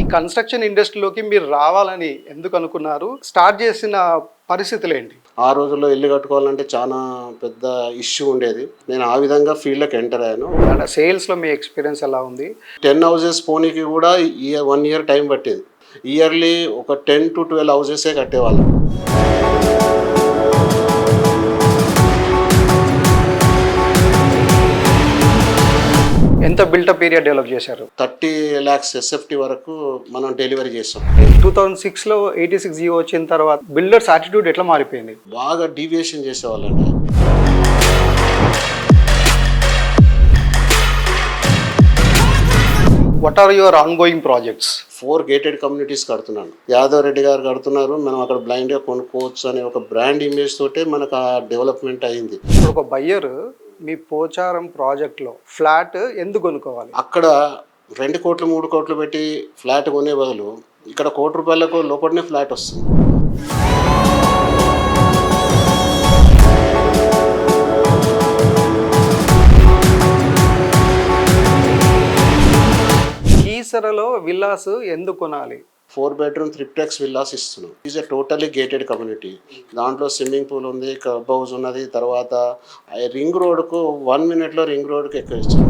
ఈ కన్స్ట్రక్షన్ ఇండస్ట్రీలోకి మీరు రావాలని ఎందుకు అనుకున్నారు? స్టార్ట్ చేసిన పరిస్థితులు ఏంటి? ఆ రోజుల్లో ఇల్లు కట్టుకోవాలంటే చాలా పెద్ద ఇష్యూ ఉండేది. నేను ఆ విధంగా ఫీల్డ్‌లోకి ఎంటర్ అయ్యాను. అంటే సేల్స్‌లో మీ ఎక్స్‌పీరియన్స్ ఎలా ఉంది? 10 హౌసెస్ పోనీకి కూడా 1 ఇయర్ టైం పట్టేది. ఇయర్లీ ఒక 10-12 హౌసెసే కట్టేవాళ్ళం. ఎంత బిల్టప్ పీరియడ్ డెవలప్ చేశారు? 30 lakhs ఎస్ఎఫ్టీ వరకు మనం డెలివరీ చేసాం. 2006లో 86 జియో వచ్చిన తర్వాత బిల్డర్స్ యాటిట్యూడ్ ఎట్లా మారిపోయింది? బాగా డీవియేషన్ చేసేవాళ్ళండి. What are your ongoing projects? 4 gated communities కడుతున్నాను. యాదవ్ రెడ్డి గారు కడుతున్నారు. మనం అక్కడ బ్లైండ్గా కొనుక్కోవచ్చు అనే ఒక బ్రాండ్ ఇమేజ్ తోటే మనకు ఆ డెవలప్మెంట్ అయింది. ఇప్పుడు ఒక బయ్యర్ మీ పోచారం ప్రాజెక్ట్లో ఫ్లాట్ ఎందుకు కొనుక్కోవాలి? అక్కడ 2 కోట్లు 3 కోట్లు పెట్టి ఫ్లాట్ కొనే బదులు ఇక్కడ ₹1 కోటి లోపలనే ఫ్లాట్ వస్తుంది. కీసరలో విల్లాస్ ఎందుకు కొనాలి? 4 bedroom త్రిప్లెక్స్ విల్లాస్ ఇస్తున్నాం. Is a totally gated community. దాంట్లో స్విమ్మింగ్ పూల్ ఉంది, క్లబ్ హౌస్ ఉన్నది. తర్వాత రింగ్ రోడ్కు 1 minute రింగ్ రోడ్కి ఎక్కించాం.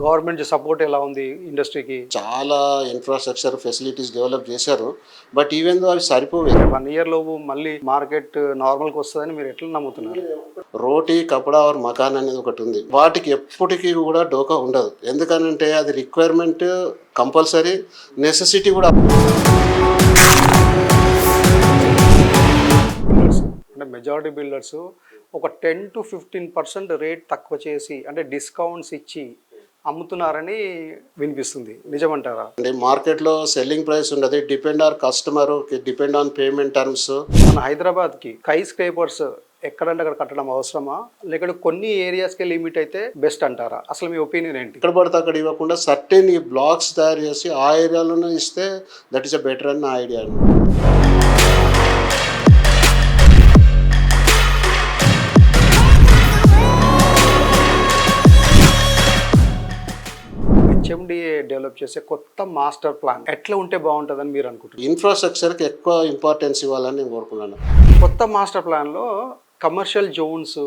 గవర్నమెంట్ సపోర్ట్ ఎలా ఉంది ఇండస్ట్రీకి? చాలా ఇన్ఫ్రాస్ట్రక్చర్ ఫెసిలిటీస్ డెవలప్ చేశారు. బట్ ఈవెన్ దో అవి సరిపోవు. 1 year లోపు మళ్ళీ మార్కెట్ నార్మల్కి వస్తుందని మీరు ఎట్లా నమ్ముతున్నారు? రోటీ కపడా ఆర్ మకాన్ అనేది ఒకటి ఉంది. వాటికి ఎప్పటికీ కూడా డోకా ఉండదు. ఎందుకనంటే అది రిక్వైర్మెంట్ కంపల్సరీ, నెసెసిటీ కూడా. అంటే మెజారిటీ బిల్డర్స్ ఒక 10-15% రేట్ తక్కువ చేసి అంటే డిస్కౌంట్స్ ఇచ్చి అమ్ముతున్నారని వినిపిస్తుంది, నిజమంటారా? అంటే మార్కెట్లో సెల్లింగ్ ప్రైస్ ఉండదు. Depend on customer, depend on payment terms. మన హైదరాబాద్కి స్కై స్క్రేపర్స్ ఎక్కడంటే అక్కడ కట్టడం అవసరమా, లేకపోతే కొన్ని ఏరియాస్కి లిమిట్ అయితే బెస్ట్ అంటారా? అసలు మీ ఒపీనియన్ ఏంటి? ఎక్కడ పడితే అక్కడ ఇవ్వకుండా సర్టెన్ ఈ బ్లాక్స్ తయారు చేసి ఆ ఏరియాలోనే ఇస్తే దట్ ఈస్ అ బెటర్ అన్న ఐడియా. హెచ్ఎండిఏ డెవలప్ చేసే కొత్త మాస్టర్ ప్లాన్ ఎట్లా ఉంటే బాగుంటుందని మీరు అనుకుంటున్నారు? ఇన్ఫ్రాస్ట్రక్చర్కి ఎక్కువ ఇంపార్టెన్స్ ఇవ్వాలని నేను కోరుకున్నాను. కొత్త మాస్టర్ ప్లాన్లో కమర్షియల్ జోన్స్,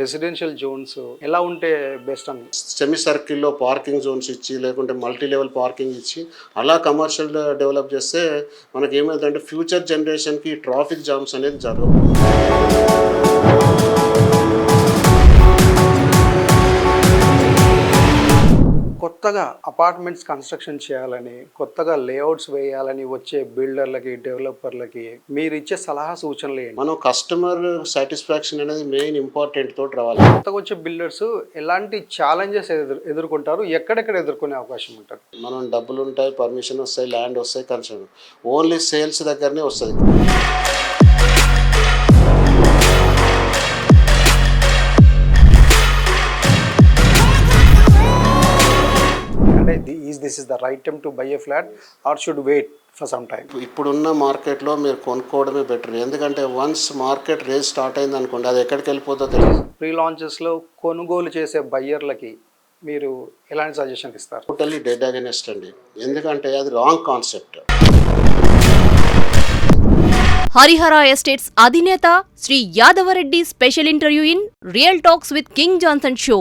రెసిడెన్షియల్ జోన్స్ ఎలా ఉంటే బెస్ట్ అని? సెమీ సర్కిల్లో పార్కింగ్ జోన్స్ ఇచ్చి, లేకుంటే మల్టీ లెవెల్ పార్కింగ్ ఇచ్చి అలా కమర్షియల్ డెవలప్ చేస్తే మనకి ఏమైందంటే ఫ్యూచర్ జనరేషన్కి ట్రాఫిక్ జామ్స్ అనేది జరగవు. కొత్తగా అపార్ట్మెంట్స్ కన్స్ట్రక్షన్ చేయాలని, కొత్తగా లేఅవుట్స్ వేయాలని వచ్చే బిల్డర్లకి, డెవలపర్లకి మీరు ఇచ్చే సలహా సూచనలు ఏంటి? మనం కస్టమర్ సాటిస్ఫాక్షన్ అనేది మెయిన్ ఇంపార్టెంట్ తోటి రావాలి. కొత్తగా వచ్చే బిల్డర్స్ ఎలాంటి ఛాలెంజెస్ ఎదుర్కొంటారు, ఎక్కడెక్కడ ఎదుర్కొనే అవకాశం ఉంటుంది? మనం డబ్బులు ఉంటాయి, పర్మిషన్ వస్తాయి, ల్యాండ్ వస్తాయి, కన్స్ట్రక్షన్ ఓన్లీ సేల్స్ దగ్గరనే వస్తుంది. This is the right time to buy a flat or should wait for some time? ఇప్పుడున్న మార్కెట్లో మీరు కొనుక్కోవడమే బెటర్. ఎందుకంటే వన్స్ మార్కెట్ రేజ్ స్టార్ట్ అయింది అనుకోండి, అది ఎక్కడికి వెళ్ళిపోతుందో తెలియదు. ప్రీ లాంచెస్లో కొనుగోలు చేసే బయ్యర్లకి మీరు ఎలాంటి సజెషన్ ఇస్తారు? టోటల్లీ డెడ్ అగెనెస్ట్ అండి. ఎందుకంటే అది రాంగ్ కాన్సెప్ట్. హరిహర ఎస్టేట్స్ అధినేత Shri Yadava Reddy special interview in real talks with king Johnson show.